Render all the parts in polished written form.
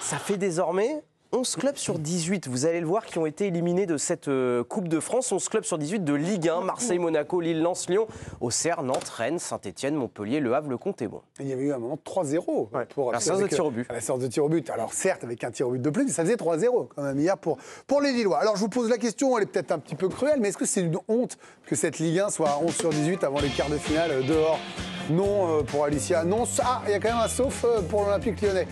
Ça fait désormais 11 clubs sur 18, vous allez le voir, qui ont été éliminés de cette Coupe de France. 11 clubs sur 18 de Ligue 1, Marseille, Monaco, Lille, Lens, Lyon, Auxerre, Nantes, Rennes, Saint-Etienne, Montpellier, Le Havre, Le Comté. Il y avait eu un moment 3-0 pour la séance de tir au but. La séance de tir au but. Alors certes, avec un tir au but de plus, mais ça faisait 3-0 quand même hier pour les Lillois. Alors je vous pose la question, elle est peut-être un petit peu cruelle, mais est-ce que c'est une honte que cette Ligue 1 soit à 11 sur 18 avant les quarts de finale dehors? Non pour Alicia, non. Ah, il y a quand même un sauf pour l'Olympique Lyonnais.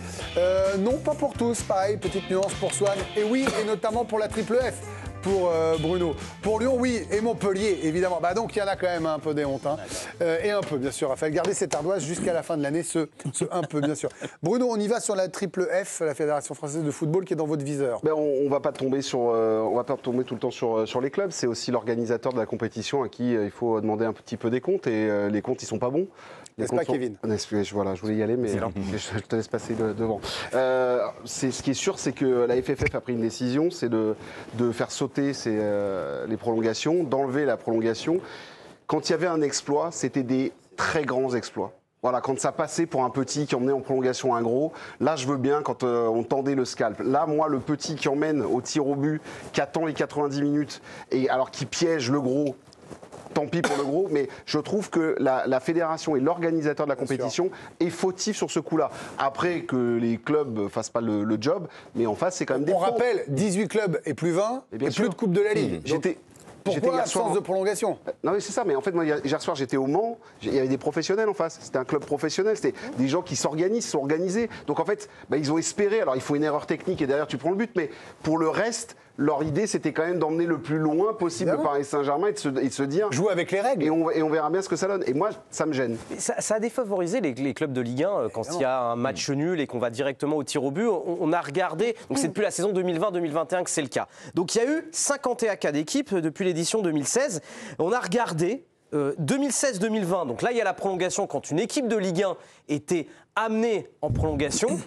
Non, pas pour tous, pareil, petite nuance pour Swan. Et oui, et notamment pour la triple F, pour Bruno. Pour Lyon, oui, et Montpellier, évidemment. Bah donc il y en a quand même un peu des hontes. Hein. Et un peu, bien sûr, Raphaël. Gardez cette ardoise jusqu'à la fin de l'année, ce un peu, bien sûr. Bruno, on y va sur la triple F, la Fédération Française de Football, qui est dans votre viseur. Ben on va pas tomber on va pas tomber tout le temps sur les clubs. C'est aussi l'organisateur de la compétition à qui il faut demander un petit peu des comptes. Et les comptes, ils sont pas bons. N'est-ce pas, Kevin? Voilà, je voulais y aller, mais je te laisse passer devant. Ce qui est sûr, c'est que la FFF a pris une décision, c'est de faire sauter les prolongations, d'enlever la prolongation. Quand il y avait un exploit, c'était des très grands exploits. Voilà, quand ça passait pour un petit qui emmenait en prolongation un gros, là je veux bien quand on tendait le scalp. Là, moi, le petit qui emmène au tir au but, qui attend les 90 minutes, et alors qui piège le gros, tant pis pour le gros, mais je trouve que la fédération et l'organisateur de la compétition est fautif sur ce coup-là. Après que les clubs ne fassent pas le job, mais en face, c'est quand même des On rappelle, 18 clubs et plus 20, et plus de Coupe de la Ligue. Pourquoi l'absence de prolongation? Non mais c'est ça, mais en fait moi hier soir j'étais au Mans, il y avait des professionnels en face, c'était un club professionnel, c'était des gens qui s'organisent, sont organisés. Donc en fait, ils ont espéré, alors il faut une erreur technique et derrière tu prends le but, mais pour le reste, leur idée c'était quand même d'emmener le plus loin possible le Paris Saint-Germain et de se dire... Jouer avec les règles. Et on verra bien ce que ça donne. Et moi, ça me gêne. Ça a défavorisé les clubs de Ligue 1 quand il y a un match nul et qu'on va directement au tir au but. On a regardé, donc c'est depuis la saison 2020-2021 que c'est le cas. Donc il y a eu 51 cas d'équipe depuis l'édition 2016. On a regardé 2016-2020, donc là il y a la prolongation quand une équipe de Ligue 1 était amenée en prolongation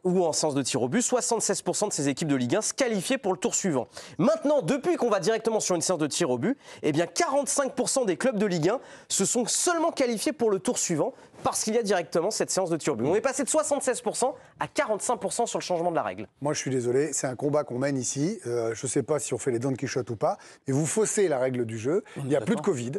ou en séance de tir au but, 76% de ces équipes de Ligue 1 se qualifiaient pour le tour suivant. Maintenant, depuis qu'on va directement sur une séance de tir au but, eh bien 45% des clubs de Ligue 1 se sont seulement qualifiés pour le tour suivant parce qu'il y a directement cette séance de tir au but. On est passé de 76% à 45% sur le changement de la règle. Moi, je suis désolé, c'est un combat qu'on mène ici. Je ne sais pas si on fait les Don Quichotte ou pas, mais vous faussez la règle du jeu. Il n'y a plus de Covid.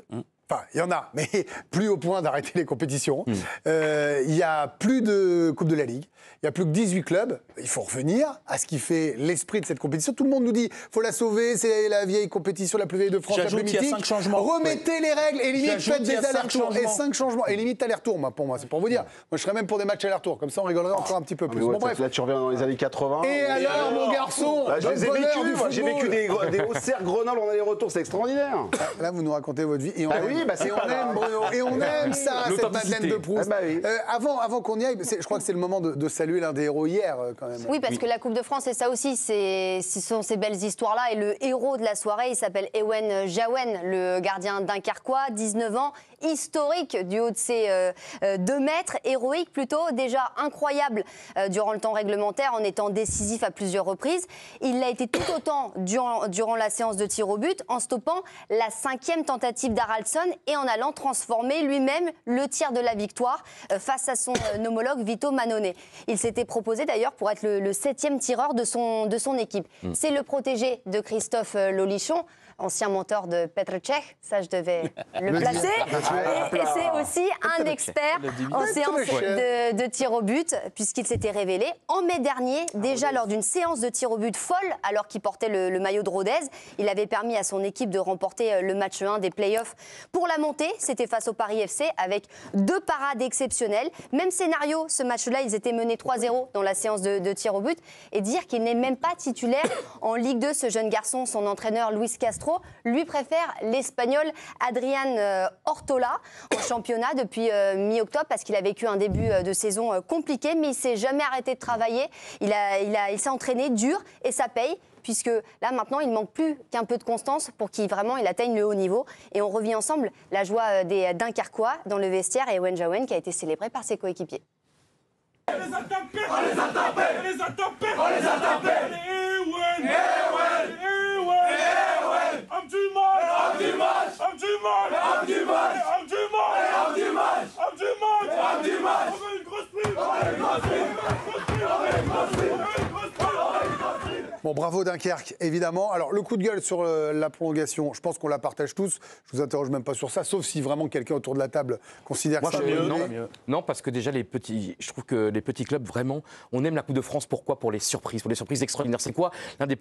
Enfin, il y en a, mais plus au point d'arrêter les compétitions. Il n'y a plus de Coupe de la Ligue. Il n'y a plus que 18 clubs. Il faut revenir à ce qui fait l'esprit de cette compétition. Tout le monde nous dit qu'il faut la sauver, c'est la vieille compétition la plus vieille de France. J'ajoute qu'il y a 5 changements. Remettez les règles et limite faites des allers-retours. Et 5 changements. Et limite aller-retour, pour moi. C'est pour vous dire. Moi, je serais même pour des matchs aller-retour. Comme ça, on rigolerait encore un petit peu plus. Bon, bref. Là, tu reviens dans les années 80. Et alors, mon garçon, je les ai vécus. J'ai vécu des Auxerre, Grenoble en aller-retour. C'est extraordinaire. Là, vous nous racontez votre vie. Et on aime, Bruno. Et on aime ça, cette Madeleine de Proust. Avant qu'on y aille, je crois que c'est le moment de saluer l'un des héros hier, quand même. Oui, parce que la Coupe de France, c'est ça aussi, ce sont ces belles histoires-là. Et le héros de la soirée, il s'appelle Ewen Jawen, le gardien dunkerquois, 19 ans, historique du haut de ses 2 mètres, héroïque plutôt, déjà incroyable durant le temps réglementaire, en étant décisif à plusieurs reprises. Il l'a été tout autant durant la séance de tir au but, en stoppant la 5e tentative d'Haraldsson et en allant transformer lui-même le tir de la victoire face à son homologue Vito Mannone. Il s'était proposé d'ailleurs pour être le 7e tireur de son équipe. C'est le protégé de Christophe Lolichon, ancien mentor de Petr Cech, ça je devais le placer. Et c'est aussi un expert en séance de tir au but, puisqu'il s'était révélé en mai dernier, déjà lors d'une séance de tir au but folle, alors qu'il portait le maillot de Rodez. Il avait permis à son équipe de remporter le match 1 des playoffs pour la montée. C'était face au Paris FC avec 2 parades exceptionnelles. Même scénario, ce match-là, ils étaient menés 3-0 dans la séance de tir au but. Et dire qu'il n'est même pas titulaire en Ligue 2, ce jeune garçon, son entraîneur Luis Castro, lui préfère l'Espagnol Adrián Hortola en championnat depuis mi-octobre parce qu'il a vécu un début de saison compliqué, mais il ne s'est jamais arrêté de travailler. Il s'est entraîné dur et ça paye. Puisque là, maintenant, il ne manque plus qu'un peu de constance pour qu'il atteigne le haut niveau. Et on revit ensemble la joie des Dunkerquois dans le vestiaire et Ewen Jawen qui a été célébré par ses coéquipiers. On les a tapés, on les a tapés, on les a tapés, on les a tapés. Ewen, Ewen, Ewen, homme du match, homme du match, homme du match, homme du match, homme du match, homme du match, homme du match, homme du match. On veut une grosse prime, on veut une grosse prime, on veut une grosse prime, on veut une grosse prime. Bon, bravo Dunkerque, évidemment. Alors, le coup de gueule sur la prolongation, je pense qu'on la partage tous. Je vous interroge même pas sur ça, sauf si vraiment quelqu'un autour de la table considère que c'est mieux. Non, parce que déjà, je trouve que les petits clubs, vraiment, on aime la Coupe de France. Pourquoi ? Pour les surprises extraordinaires. C'est quoi ? L'une des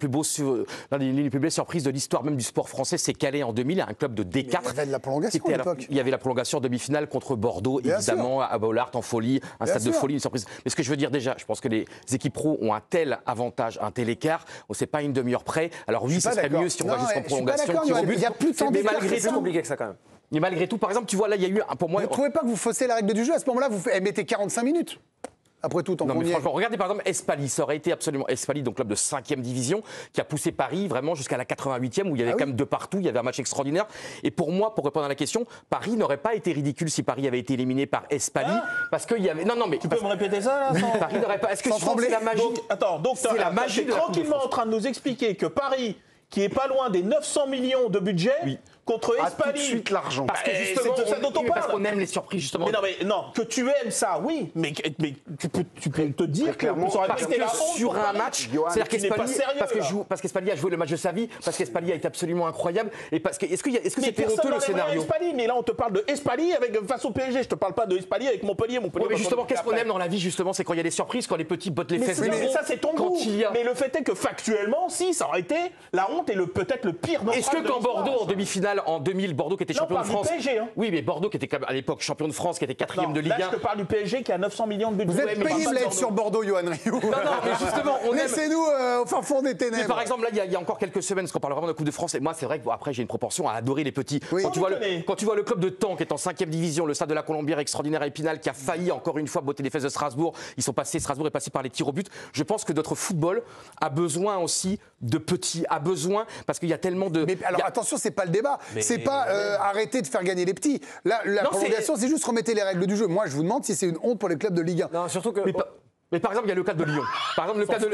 plus belles surprises de l'histoire même du sport français, c'est Calais en 2000, un club de D4. Il y avait de la prolongation à l'époque. Il y avait la prolongation en demi-finale contre Bordeaux, évidemment, à Bollaert, en folie, un stade de folie, une surprise. Mais ce que je veux dire déjà, je pense que les équipes pro ont un tel avantage, un tel écart. On ne sait pas une demi-heure près. Alors oui, ça serait mieux si on va jusqu'en prolongation. Il y a plus de temps mais malgré tout, c'est compliqué que ça quand même. Mais malgré tout, par exemple, tu vois, là, il y a eu, pour moi... Vous ne trouvez pas que vous faussez la règle du jeu ? À ce moment-là, vous mettez 45 minutes. Après tout, non, mais franchement, regardez par exemple Espali, ça aurait été absolument Espali, donc club de 5e division, qui a poussé Paris vraiment jusqu'à la 88e, où il y avait quand même de partout, il y avait un match extraordinaire. Et pour moi, pour répondre à la question, Paris n'aurait pas été ridicule si Paris avait été éliminé par Espali, parce qu'il y avait... Non, mais... Tu peux me répéter ça, là sans... Paris n'aurait pas... Est-ce que c'est la magie... Donc c'est la magie de tranquillement en train de nous expliquer que Paris, qui est pas loin des 900 millions de budget... Oui. Contre Espali. Tout de suite l'argent. Parce que justement, c'est de ça dont on parle. Parce qu'on aime les surprises, justement. Mais non, que tu aimes ça, oui, mais tu peux te dire que ça aurait été la honte sur un match, c'est-à-dire qu'Espali, parce qu'Espali a joué le match de sa vie, parce qu'Espali a été absolument incroyable, et parce que est-ce que c'était honteux le scénario? Mais là, on te parle de Espali face au PSG. Je te parle pas de Espali avec Montpellier. Mais justement, qu'est-ce qu'on aime dans la vie, justement, c'est quand il y a des surprises, quand les petits bottent les fesses. Mais ça, c'est ton goût. Mais le fait est que factuellement, si, ça aurait été la honte et peut-être le pire. Est-ce que quand Bordeaux en demi-finale en 2000, Bordeaux qui était champion de France. PSG, hein. Oui, mais Bordeaux qui était à l'époque champion de France, qui était 4e de Ligue 1. Là, je te parle du PSG qui a 900 millions de budget. Vous êtes pénible à être sur Bordeaux, Yoann Rioux. Non, mais justement, on laissez-nous au fin fond des ténèbres. Mais par exemple, là, il y a encore quelques semaines, parce qu'on parle vraiment de Coupe de France, et moi, c'est vrai que après, j'ai une proportion à adorer les petits. Oui. Quand tu vois le club de Taon qui est en 5e division, le stade de la Colombière extraordinaire à Épinal, qui a failli encore une fois botter les fesses de Strasbourg, Strasbourg est passé par les tirs au but. Je pense que notre football a besoin aussi de petits, parce qu'il y a tellement de. Mais alors attention, c'est pas le débat. C'est pas arrêter de faire gagner les petits. Là, la prolongation, c'est juste remettez les règles du jeu. Moi, je vous demande si c'est une honte pour les clubs de Ligue 1. Non, surtout que. Mais par exemple, il y a le cas de Lyon. Par exemple, le cas de.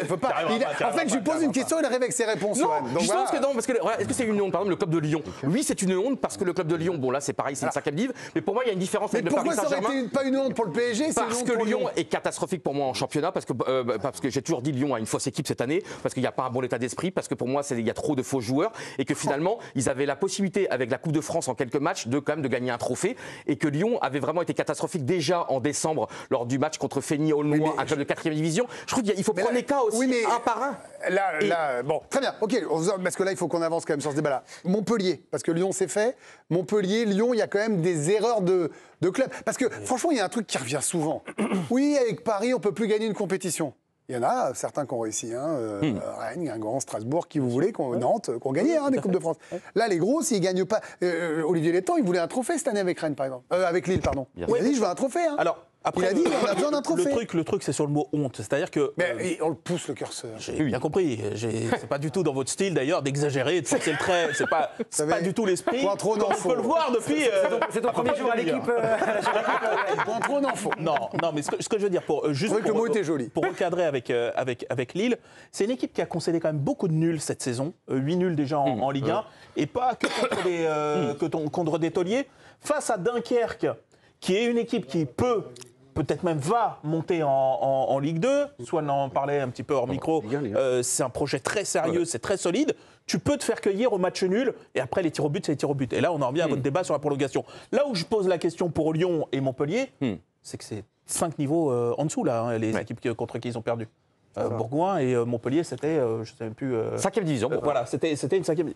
En fait, je lui pose une question, il arrive avec ses réponses. Non, je pense que non, parce que est-ce que c'est une honte? Par exemple, le club de Lyon. Oui, c'est une honte parce que le club de Lyon, bon là, c'est pareil, c'est une 5e div. Mais pour moi, il y a une différence avec le Paris Saint-Germain. Pourquoi ça aurait été pas une honte pour le PSG? Parce que Lyon est catastrophique pour moi en championnat, parce que j'ai toujours dit Lyon a une fausse équipe cette année, parce qu'il n'y a pas un bon état d'esprit, parce que pour moi, il y a trop de faux joueurs, et que finalement, ils avaient la possibilité avec la Coupe de France en quelques matchs de quand même de gagner un trophée, et que Lyon avait vraiment été catastrophique déjà en décembre lors du match contre Feigny-Aulnois, un club de 4e division. Je trouve qu'il faut prendre les cas aussi, un par un. Là, bon, très bien, ok, parce que là, il faut qu'on avance quand même sur ce débat-là. Montpellier, parce que Lyon, c'est fait. Montpellier, Lyon, il y a quand même des erreurs de club. Parce que, franchement, il y a un truc qui revient souvent. Oui, avec Paris, on ne peut plus gagner une compétition. Il y en a certains qui ont réussi, Rennes, Guingamp, Strasbourg, qui vous voulez, Nantes, qui ont gagné des Coupes de France. Là, les gros, s'ils ne gagnent pas. Olivier Létang, il voulait un trophée cette année avec Rennes, par exemple. Avec Lille, pardon. Il a dit, je veux un trophée. Alors, après, il a dit, on a besoin d'un trophée. Le truc, c'est sur le mot honte. C'est-à-dire que. Mais on le pousse, le curseur. J'ai bien compris. C'est pas du tout dans votre style, d'ailleurs, d'exagérer, de forcer le trait. C'est pas du tout l'esprit. Point trop d'infos. On peut le voir depuis. C'est ton premier jour à l'équipe. Point trop d'infos. Non, mais ce que je veux dire, juste que le mot était joli. Pour recadrer avec Lille, c'est une équipe qui a concédé quand même beaucoup de nuls cette saison. 8 nuls déjà en Ligue 1. Et pas que contre des tauliers. Face à Dunkerque, qui est une équipe qui peut-être même va monter en Ligue 2. Swan en parlait un petit peu hors micro. C'est un projet très sérieux, c'est très solide. Tu peux te faire cueillir au match nul et après les tirs au but, c'est les tirs au but. Et là, on en revient à votre débat sur la prolongation. Là où je pose la question pour Lyon et Montpellier, c'est que c'est 5 niveaux en dessous, là, les équipes contre qui ils ont perdu. Bourgoin et Montpellier, c'était, je ne sais même plus... 5e division. Voilà, c'était une 5e.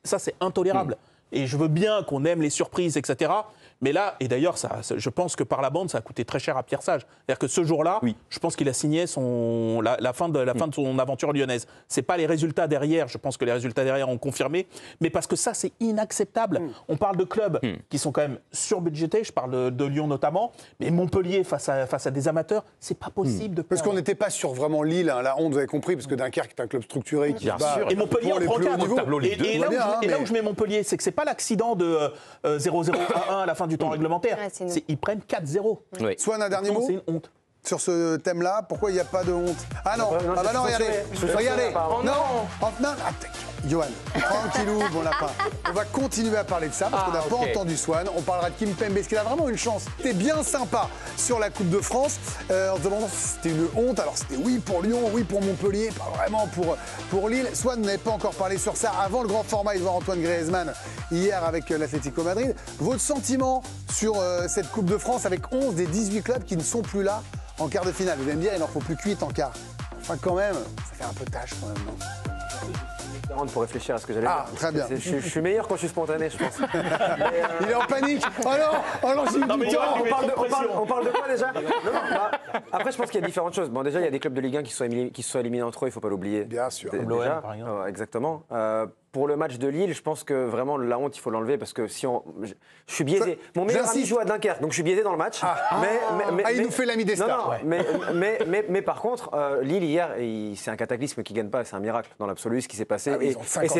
Ça, c'est intolérable. Et je veux bien qu'on aime les surprises, etc. Mais là, et d'ailleurs, je pense que par la bande, ça a coûté très cher à Pierre Sage. C'est-à-dire que ce jour-là, je pense qu'il a signé la fin de son aventure lyonnaise. C'est pas les résultats derrière, je pense que les résultats derrière ont confirmé, mais parce que ça, c'est inacceptable. On parle de clubs qui sont quand même surbudgétés, je parle de Lyon notamment, mais Montpellier face à des amateurs, c'est pas possible de perdre. Parce qu'on n'était pas sur vraiment Lille, la honte, vous avez compris, parce que Dunkerque est un club structuré qui bien sûr. Et Montpellier en prend 4. Et là où je mets Montpellier, c'est que c'est pas l'accident de 0-0-1-1 à la fin du temps réglementaire. Ils prennent 4-0. Swan, un dernier mot. C'est une honte. Sur ce thème-là, pourquoi il n'y a pas de honte? Ah non, regardez. Non. Johan, tranquillou, bon lapin. On va continuer à parler de ça parce qu'on n'a pas entendu Swan. On parlera de Kim Pembe, parce qu'il a vraiment une chance. C'était bien sympa sur la Coupe de France. En se demandant si c'était une honte. Alors c'était oui pour Lyon, oui pour Montpellier, pas vraiment pour Lille. Swan n'avait pas encore parlé sur ça avant le grand format et de voir Antoine Griezmann hier avec l'Atlético Madrid. Votre sentiment sur cette Coupe de France avec 11 des 18 clubs qui ne sont plus là en quart de finale? Vous allez me dire, il n'en faut plus que 8 en quart. Enfin quand même, ça fait un peu tâche quand même, non? Pour réfléchir à ce que j'allais dire. Très bien. Je suis meilleur quand je suis spontané, je pense. Il est en panique. Oh non, j'ai Non, mais du temps. On parle de quoi déjà? Après, je pense qu'il y a différentes choses. Bon, déjà, il y a des clubs de Ligue 1 qui se sont éliminés entre eux, il ne faut pas l'oublier. Bien sûr. Comme l'OM, par exemple. Exactement. Pour le match de Lille, je pense que vraiment la honte, il faut l'enlever parce que si on. Je suis biaisé. Mon meilleur ami joue à Dunkerque, donc je suis biaisé dans le match. Il nous fait l'ami des stars. Mais par contre, Lille hier, c'est un cataclysme qui ne gagne pas, c'est un miracle dans l'absolu ce qui s'est passé. Ils ont 50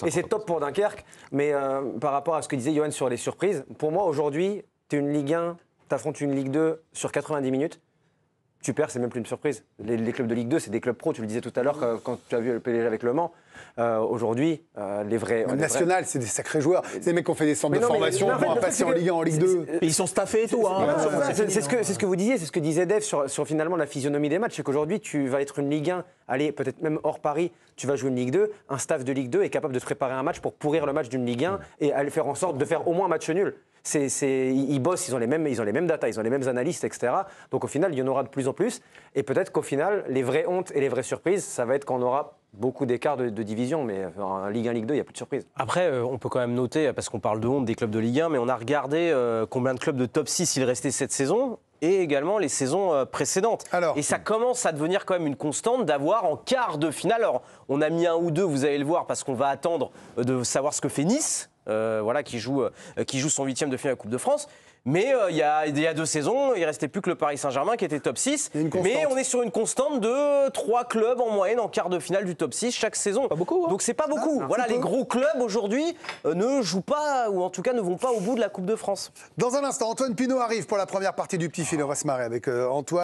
Et c'est top pour Dunkerque. Mais par rapport à ce que disait Johan sur les surprises, pour moi aujourd'hui, tu es une Ligue 1, tu affrontes une Ligue 2 sur 90 minutes. Tu perds, c'est même plus une surprise. Les clubs de Ligue 2, c'est des clubs pro. Tu le disais tout à l'heure quand tu as vu le PSG avec Le Mans. Aujourd'hui, les vrais. Le national, c'est des sacrés joueurs. C'est des mecs qui ont fait des centres de formation pour passer en Ligue 1, en Ligue 2. Et ils sont staffés et tout. C'est ce que vous disiez, c'est ce que disait Dave sur finalement la physionomie des matchs. C'est qu'aujourd'hui, tu vas être une Ligue 1, allez, peut-être même hors Paris, tu vas jouer une Ligue 2. Un staff de Ligue 2 est capable de te préparer un match pour pourrir le match d'une Ligue 1 et aller faire en sorte de faire au moins un match nul. Ils bossent, ils ont les mêmes datas, ils ont les mêmes analystes, etc. Donc au final, il y en aura de plus en plus. Et peut-être qu'au final, les vraies hontes et les vraies surprises, ça va être quand on aura beaucoup d'écarts de division. Mais en Ligue 1, Ligue 2, il n'y a plus de surprise. Après, on peut quand même noter, parce qu'on parle de honte des clubs de Ligue 1, mais on a regardé combien de clubs de top 6 il restait cette saison et également les saisons précédentes. Et ça commence à devenir quand même une constante d'avoir en quart de finale. Alors, on a mis un ou deux, vous allez le voir, parce qu'on va attendre de savoir ce que fait Nice. Qui joue son 8e de finale de la Coupe de France. Mais il y a 2 saisons, il ne restait plus que le Paris Saint-Germain qui était top 6. Mais on est sur une constante de 3 clubs en moyenne en quart de finale du top 6 chaque saison. Pas beaucoup, hein. Donc c'est pas beaucoup. Les gros clubs aujourd'hui ne jouent pas, ou en tout cas ne vont pas au bout de la Coupe de France. Dans un instant, Antoine Pinault arrive pour la première partie du Petit Fil. On va se marrer avec Antoine.